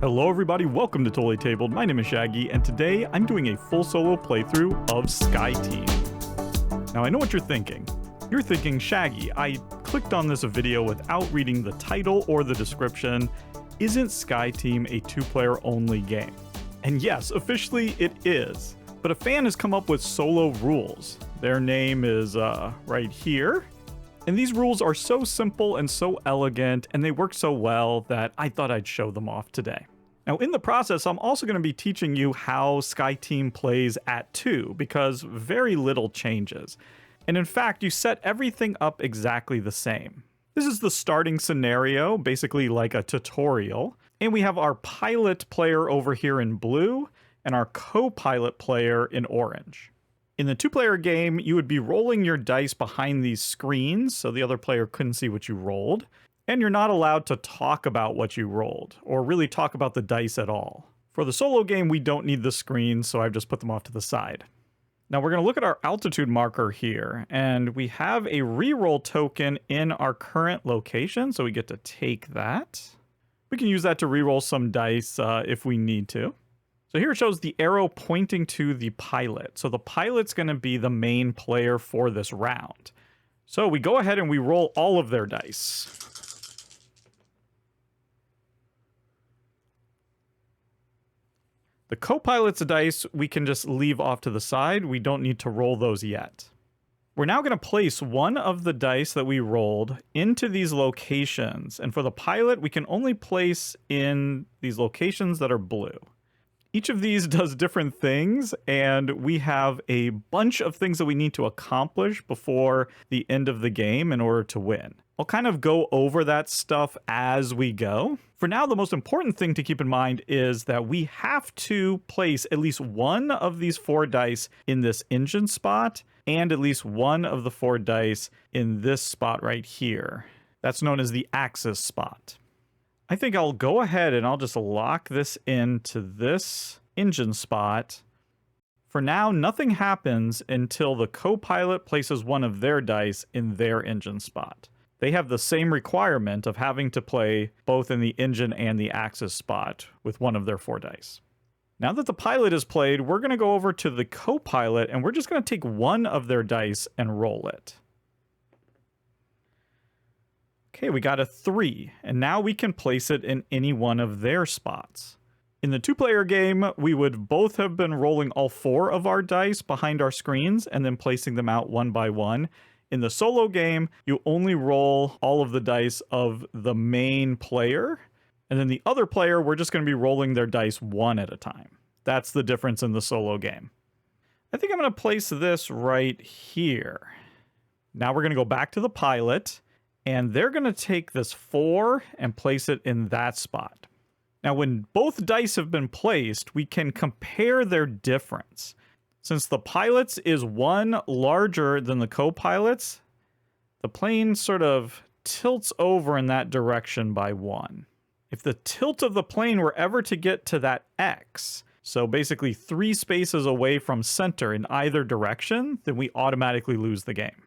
Hello everybody, welcome to Totally Tabled. My name is Shaggy, and today I'm doing a full solo playthrough of Sky Team. Now I know what you're thinking. You're thinking, Shaggy, I clicked on this video without reading the title or the description. Isn't Sky Team a two-player only game? And yes, officially it is. But a fan has come up with solo rules. Their name is right here. And these rules are so simple and so elegant, and they work so well that I thought I'd show them off today. Now, in the process, I'm also going to be teaching you how Sky Team plays at 2, because very little changes. And in fact, you set everything up exactly the same. This is the starting scenario, basically like a tutorial. And we have our pilot player over here in blue, and our co-pilot player in orange. In the two-player game, you would be rolling your dice behind these screens so the other player couldn't see what you rolled. And you're not allowed to talk about what you rolled, or really talk about the dice at all. For the solo game, we don't need the screens, so I've just put them off to the side. Now we're going to look at our altitude marker here, and we have a reroll token in our current location, so we get to take that. We can use that to reroll some dice if we need to. So here it shows the arrow pointing to the pilot. So the pilot's going to be the main player for this round. So we go ahead and we roll all of their dice. The co-pilot's dice we can just leave off to the side. We don't need to roll those yet. We're now going to place one of the dice that we rolled into these locations. And for the pilot, we can only place in these locations that are blue. Each of these does different things, and we have a bunch of things that we need to accomplish before the end of the game in order to win. I'll kind of go over that stuff as we go. For now, the most important thing to keep in mind is that we have to place at least one of these 4 dice in this engine spot, and at least one of the 4 dice in this spot right here. That's known as the axis spot. I think I'll go ahead and I'll just lock this into this engine spot. For now, nothing happens until the co-pilot places one of their dice in their engine spot. They have the same requirement of having to play both in the engine and the axis spot with one of their 4 dice. Now that the pilot is played, we're going to go over to the co-pilot and we're just going to take one of their dice and roll it. Okay, we got a 3, and now we can place it in any one of their spots. In the two-player game, we would both have been rolling all 4 of our dice behind our screens and then placing them out one by one. In the solo game, you only roll all of the dice of the main player, and then the other player, we're just going to be rolling their dice one at a time. That's the difference in the solo game. I think I'm going to place this right here. Now we're going to go back to the pilot. And they're going to take this 4 and place it in that spot. Now, when both dice have been placed, we can compare their difference. Since the pilot's is 1 larger than the co-pilot's, the plane sort of tilts over in that direction by 1. If the tilt of the plane were ever to get to that X, so basically 3 spaces away from center in either direction, then we automatically lose the game.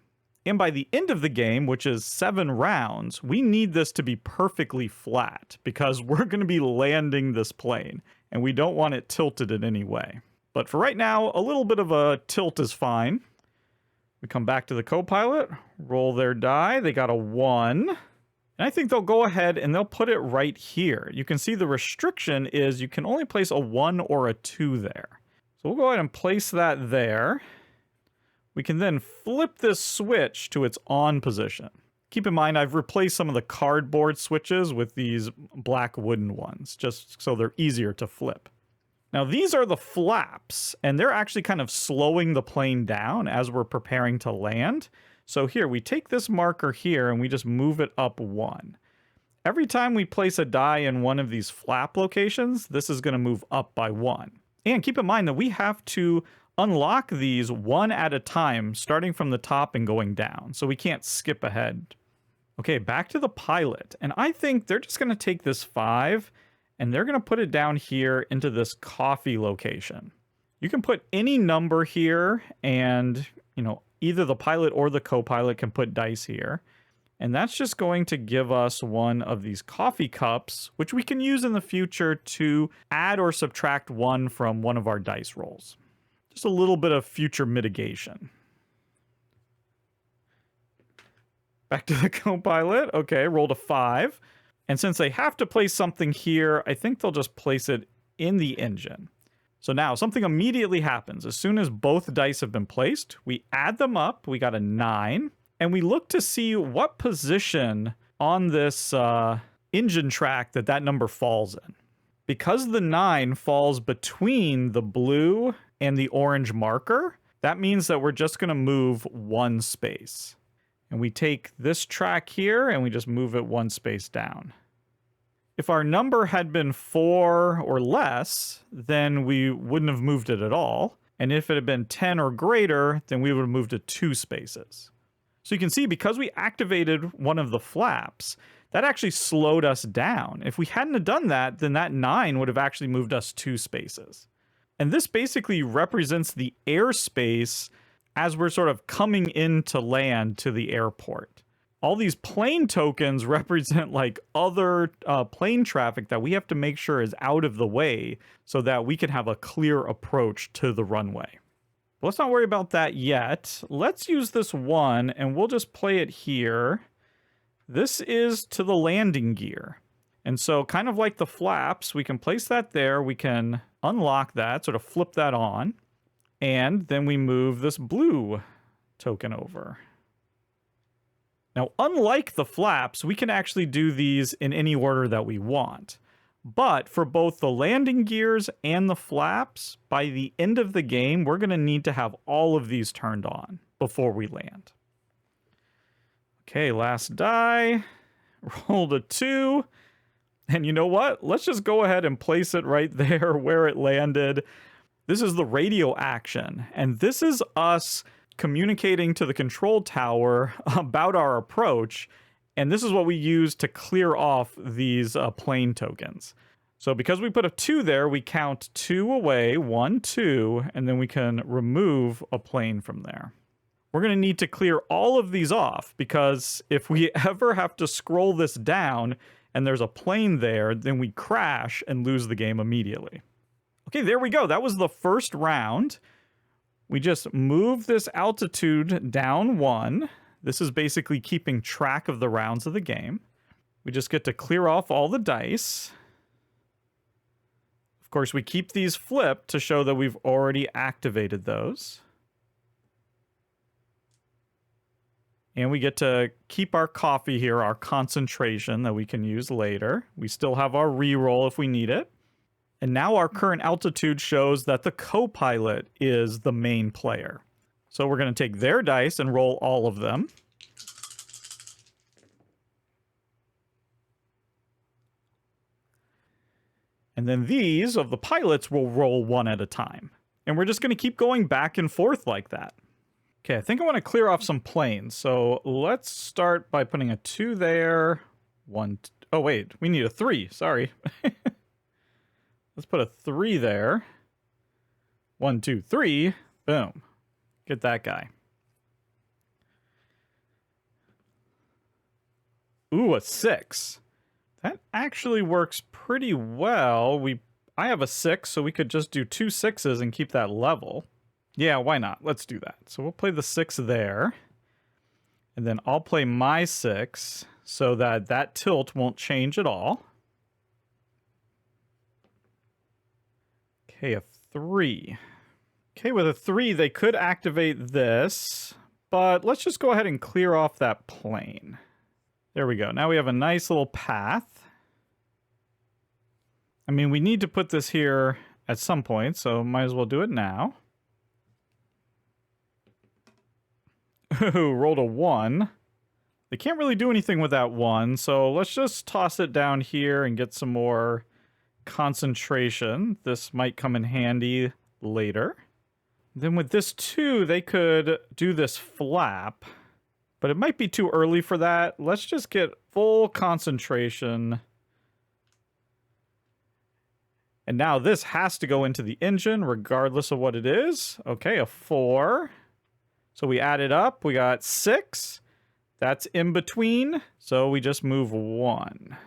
And by the end of the game, which is 7 rounds, we need this to be perfectly flat because we're going to be landing this plane and we don't want it tilted in any way. But for right now, a little bit of a tilt is fine. We come back to the co-pilot, roll their die. They got a 1. And I think they'll go ahead and they'll put it right here. You can see the restriction is you can only place a 1 or a 2 there. So we'll go ahead and place that there. We can then flip this switch to its on position. Keep in mind, I've replaced some of the cardboard switches with these black wooden ones, just so they're easier to flip. Now, these are the flaps, and they're actually kind of slowing the plane down as we're preparing to land. So here, we take this marker here, and we just move it up 1. Every time we place a die in one of these flap locations, this is going to move up by 1. And keep in mind that we have to unlock these one at a time, starting from the top and going down, so we can't skip ahead. Okay, back to the pilot, and I think they're just going to take this 5, and they're going to put it down here into this coffee location. You can put any number here, and, either the pilot or the co-pilot can put dice here. And that's just going to give us one of these coffee cups, which we can use in the future to add or subtract one from one of our dice rolls. Just a little bit of future mitigation. Back to the co-pilot. Okay, rolled a 5. And since they have to place something here, I think they'll just place it in the engine. So now something immediately happens. As soon as both dice have been placed, we add them up. We got a 9. And we look to see what position on this engine track that number falls in. Because the 9 falls between the blue and the orange marker, that means that we're just going to move one space. And we take this track here and we just move it one space down. If our number had been 4 or less, then we wouldn't have moved it at all. And if it had been 10 or greater, then we would have moved it 2 spaces. So you can see, because we activated one of the flaps, that actually slowed us down. If we hadn't have done that, then that 9 would have actually moved us 2 spaces. And this basically represents the airspace as we're sort of coming into land to the airport. All these plane tokens represent like other plane traffic that we have to make sure is out of the way so that we can have a clear approach to the runway. But let's not worry about that yet. Let's use this one and we'll just play it here. This is to the landing gear. And so kind of like the flaps, we can place that there. We can unlock that, sort of flip that on. And then we move this blue token over. Now, unlike the flaps, we can actually do these in any order that we want. But for both the landing gears and the flaps, by the end of the game, we're going to need to have all of these turned on before we land. Okay, last die. Rolled a 2. And you know what? Let's just go ahead and place it right there where it landed. This is the radio action. And this is us communicating to the control tower about our approach. And this is what we use to clear off these plane tokens. So because we put a 2 there, we count 2 away, 1, 2, and then we can remove a plane from there. We're going to need to clear all of these off, because if we ever have to scroll this down and there's a plane there, then we crash and lose the game immediately. Okay, there we go. That was the first round. We just move this altitude down 1. This is basically keeping track of the rounds of the game. We just get to clear off all the dice. Of course, we keep these flipped to show that we've already activated those. And we get to keep our coffee here, our concentration that we can use later. We still have our reroll if we need it. And now our current altitude shows that the co-pilot is the main player. So we're going to take their dice and roll all of them. And then these of the pilots will roll one at a time. And we're just going to keep going back and forth like that. Okay, I think I want to clear off some planes. So let's start by putting a 2 there. 1. Oh, wait, we need a 3. Sorry. Let's put a 3 there. 1, 2, 3. Boom. Get that guy. Ooh, a 6. That actually works pretty well. I have a 6, so we could just do 2 6s and keep that level. Yeah, why not? Let's do that. So we'll play the 6 there. And then I'll play my 6 so that that tilt won't change at all. Okay, a 3. Okay, with a 3, they could activate this, but let's just go ahead and clear off that plane. There we go. Now we have a nice little path. I mean, we need to put this here at some point, so might as well do it now. Ooh, rolled a 1. They can't really do anything with that 1, so let's just toss it down here and get some more concentration. This might come in handy later. Then with this 2, they could do this flap, but it might be too early for that. Let's just get full concentration. And now this has to go into the engine regardless of what it is. Okay, a 4. So we add it up. We got 6. That's in between, so we just move 1.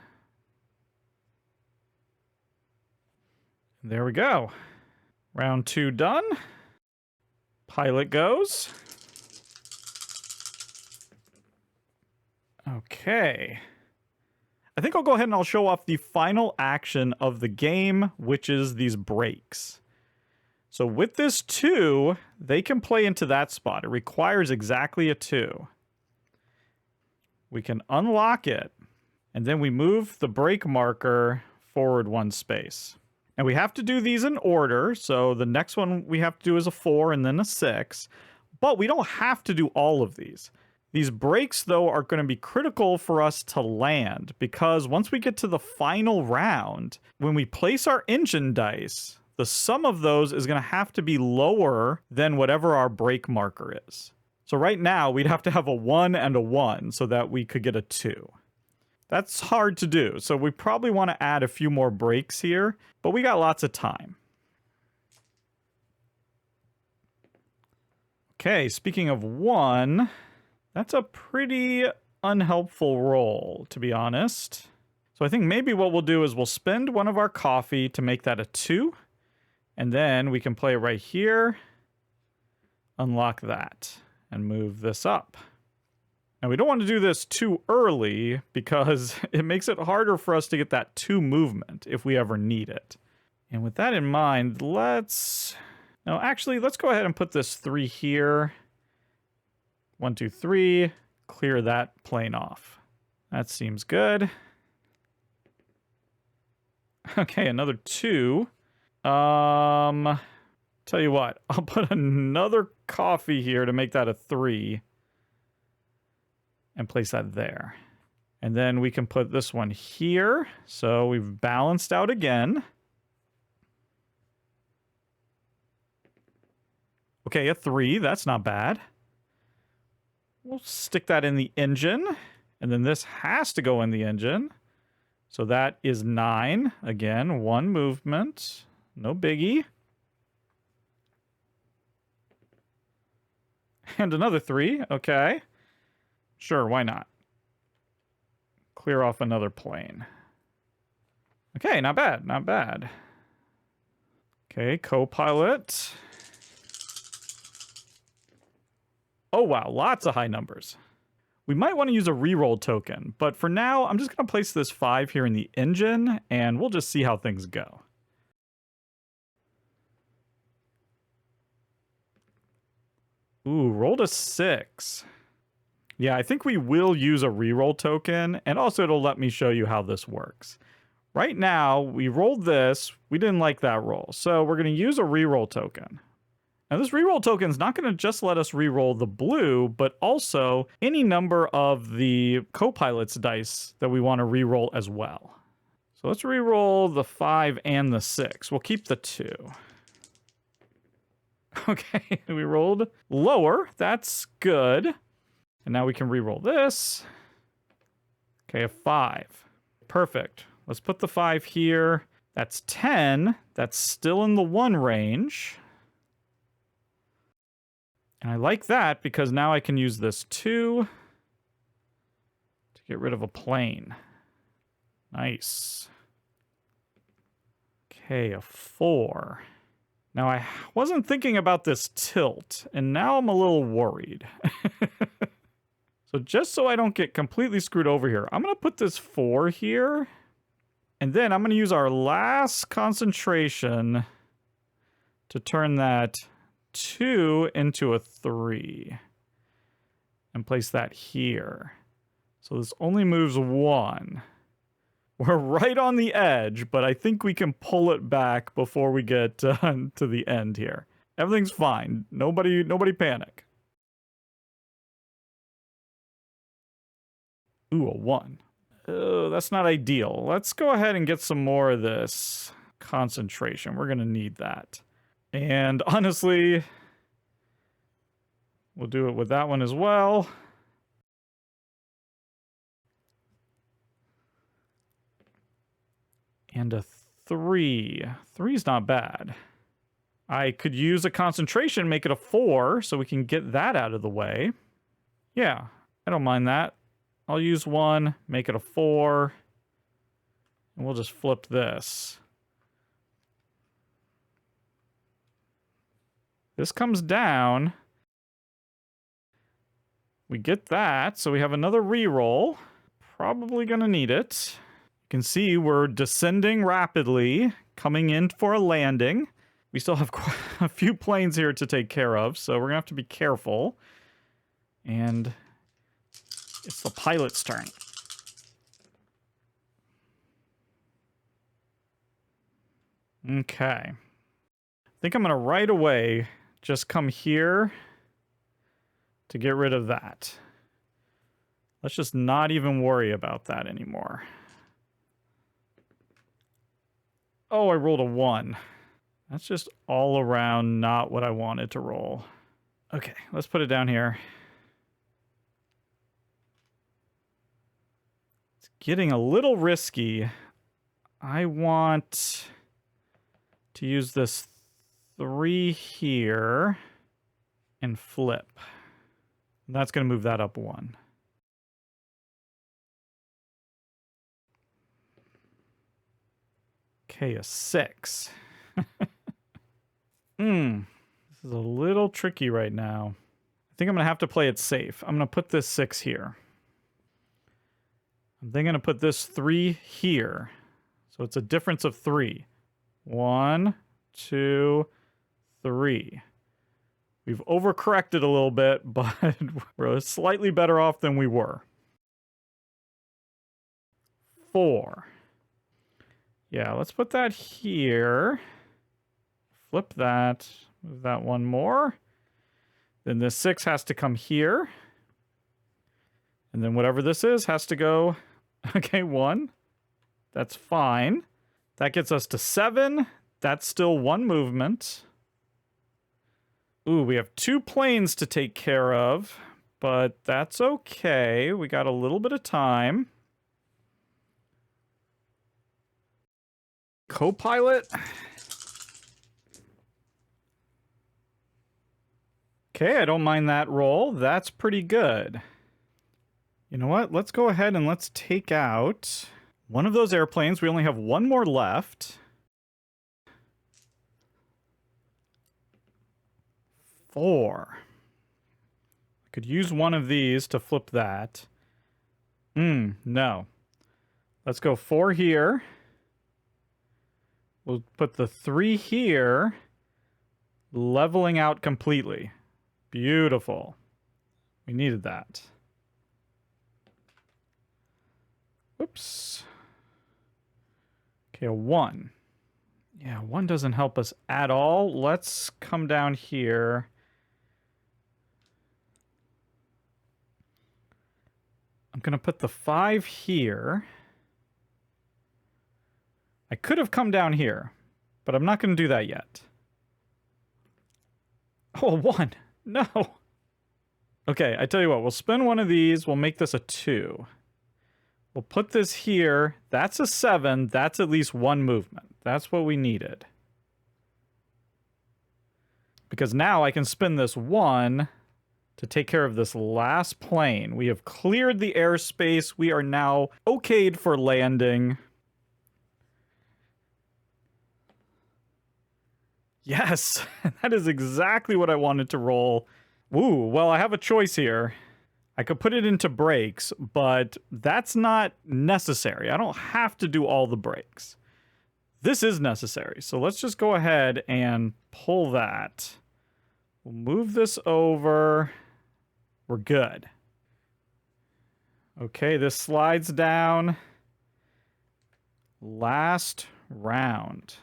There we go. Round 2 done. Pilot goes. Okay. I think I'll go ahead and I'll show off the final action of the game, which is these breaks. So with this 2, they can play into that spot. It requires exactly a 2. We can unlock it, and then we move the break marker forward 1 space. And we have to do these in order, so the next one we have to do is a 4 and then a 6. But we don't have to do all of these. These breaks, though, are going to be critical for us to land, because once we get to the final round, when we place our engine dice, the sum of those is going to have to be lower than whatever our break marker is. So right now, we'd have to have a 1 and a 1 so that we could get a 2. That's hard to do, so we probably want to add a few more breaks here, but we got lots of time. Okay, speaking of 1, that's a pretty unhelpful roll, to be honest. So I think maybe what we'll do is we'll spend one of our coffee to make that a 2, and then we can play right here, unlock that, and move this up. Now we don't want to do this too early because it makes it harder for us to get that 2 movement if we ever need it. And with that in mind, let's go ahead and put this 3 here. 1, 2, 3, clear that plane off. That seems good. Okay, another 2. Tell you what, I'll put another coffee here to make that a 3. And place that there. And then we can put this one here. So we've balanced out again. Okay, a 3, that's not bad. We'll stick that in the engine. And then this has to go in the engine. So that is 9. Again, 1 movement. No biggie. And another 3. Okay. Sure, why not? Clear off another plane. Okay, not bad, not bad. Okay, co-pilot. Oh wow, lots of high numbers. We might want to use a reroll token, but for now, I'm just going to place this 5 here in the engine, and we'll just see how things go. Ooh, rolled a 6. Yeah, I think we will use a reroll token, and also it'll let me show you how this works. Right now, we rolled this. We didn't like that roll, so we're going to use a reroll token. Now, this reroll token is not going to just let us reroll the blue, but also any number of the co-pilot's dice that we want to reroll as well. So let's reroll the 5 and the 6. We'll keep the 2. Okay, we rolled lower. That's good. And now we can reroll this. Okay, a 5. Perfect. Let's put the 5 here. That's 10. That's still in the 1 range. And I like that because now I can use this 2 to get rid of a plane. Nice. Okay, a 4. Now, I wasn't thinking about this tilt, and now I'm a little worried. So just so I don't get completely screwed over here, I'm going to put this 4 here. And then I'm going to use our last concentration to turn that 2 into a 3. And place that here. So this only moves 1. We're right on the edge, but I think we can pull it back before we get to the end here. Everything's fine. Nobody panic. Ooh, a 1. Oh, that's not ideal. Let's go ahead and get some more of this concentration. We're going to need that. And honestly, we'll do it with that one as well. And a 3. 3's not bad. I could use a concentration, make it a 4, so we can get that out of the way. Yeah, I don't mind that. I'll use 1, make it a 4, and we'll just flip this. This comes down. We get that, so we have another reroll. Probably gonna need it. You can see we're descending rapidly, coming in for a landing. We still have quite a few planes here to take care of, so we're gonna have to be careful. And it's the pilot's turn. Okay. I think I'm gonna right away just come here to get rid of that. Let's just not even worry about that anymore. Oh, I rolled a 1. That's just all around not what I wanted to roll. Okay, let's put it down here. It's getting a little risky. I want to use this 3 here and flip. That's going to move that up 1. Okay, a 6. This is a little tricky right now. I think I'm going to have to play it safe. I'm going to put this 6 here. I'm then going to put this 3 here. So it's a difference of 3. 1, 2, 3. We've overcorrected a little bit, but we're slightly better off than we were. 4. Yeah, let's put that here. Flip that. Move that 1 more. Then this 6 has to come here. And then whatever this is has to go... Okay, 1. That's fine. That gets us to 7. That's still 1 movement. Ooh, we have 2 planes to take care of, but that's okay. We got a little bit of time. Co-pilot. Okay, I don't mind that roll. That's pretty good. You know what? Let's go ahead and let's take out one of those airplanes. We only have 1 more left. 4. I could use one of these to flip that. No. Let's go 4 here. We'll put the 3 here, leveling out completely. Beautiful. We needed that. Whoops. Okay, a 1. Yeah, 1 doesn't help us at all. Let's come down here. I'm going to put the 5 here. I could have come down here, but I'm not going to do that yet. Oh, 1. No. Okay, I tell you what. We'll spin one of these. We'll make this a 2. We'll put this here. That's a 7. That's at least 1 movement. That's what we needed. Because now I can spin this 1 to take care of this last plane. We have cleared the airspace. We are now okayed for landing. Yes, that is exactly what I wanted to roll. Ooh, well, I have a choice here. I could put it into brakes, but that's not necessary. I don't have to do all the brakes. This is necessary, so let's just go ahead and pull that. We'll move this over. We're good. Okay, this slides down. Last round.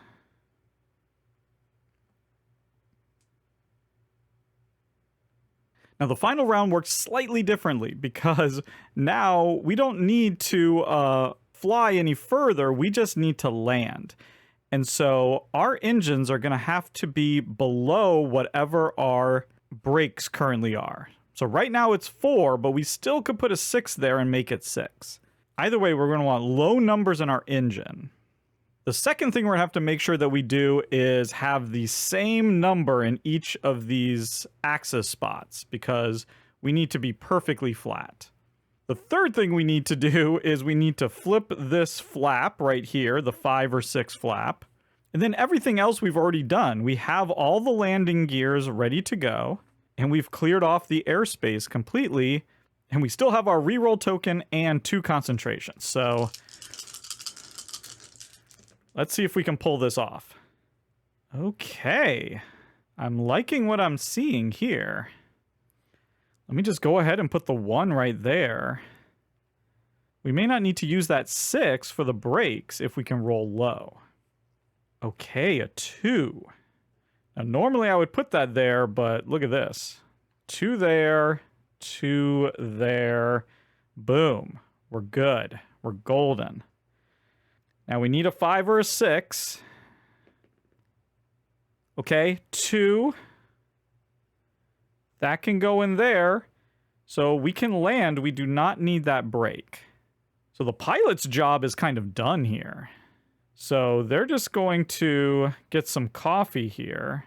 Now, the final round works slightly differently because now we don't need to fly any further. We just need to land. And so our engines are going to have to be below whatever our brakes currently are. So right now it's 4, but we still could put a 6 there and make it 6. Either way, we're going to want low numbers in our engine. The second thing we're going to have to make sure that we do is have the same number in each of these axis spots, because we need to be perfectly flat. The third thing we need to do is we need to flip this flap right here, the 5 or 6 flap. And then everything else we've already done. We have all the landing gears ready to go, and we've cleared off the airspace completely, and we still have our reroll token and 2 concentrations. So let's see if we can pull this off. Okay. I'm liking what I'm seeing here. Let me just go ahead and put the 1 right there. We may not need to use that 6 for the brakes if we can roll low. Okay, a 2. Now, normally I would put that there, but look at this. 2 there, 2 there. Boom. We're good. We're golden. Now we need a 5 or a 6. Okay, 2. That can go in there. So we can land. We do not need that brake. So the pilot's job is kind of done here. So they're just going to get some coffee here.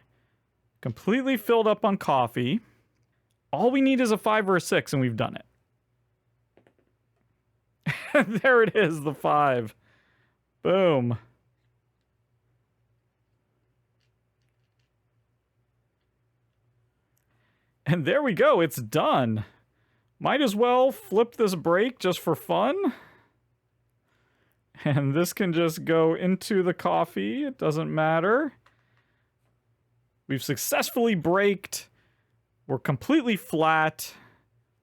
Completely filled up on coffee. All we need is a 5 or a 6, and we've done it. There it is, the 5. Boom. And there we go, it's done. Might as well flip this brake just for fun. And this can just go into the coffee. It doesn't matter. We've successfully braked. We're completely flat.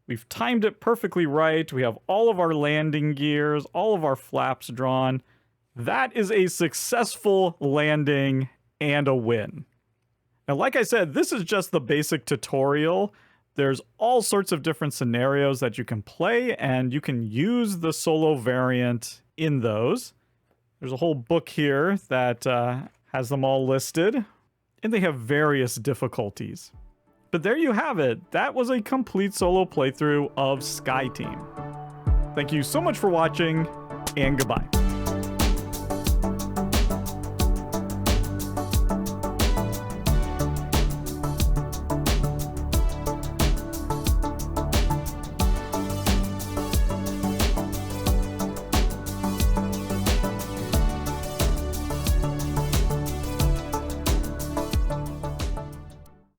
We've timed it perfectly right. We have all of our landing gears, all of our flaps drawn. That is a successful landing and a win. Now, like I said, this is just the basic tutorial. There's all sorts of different scenarios that you can play, and you can use the solo variant in those. There's a whole book here that has them all listed, and they have various difficulties. But there you have it. That was a complete solo playthrough of Sky Team. Thank you so much for watching, and goodbye.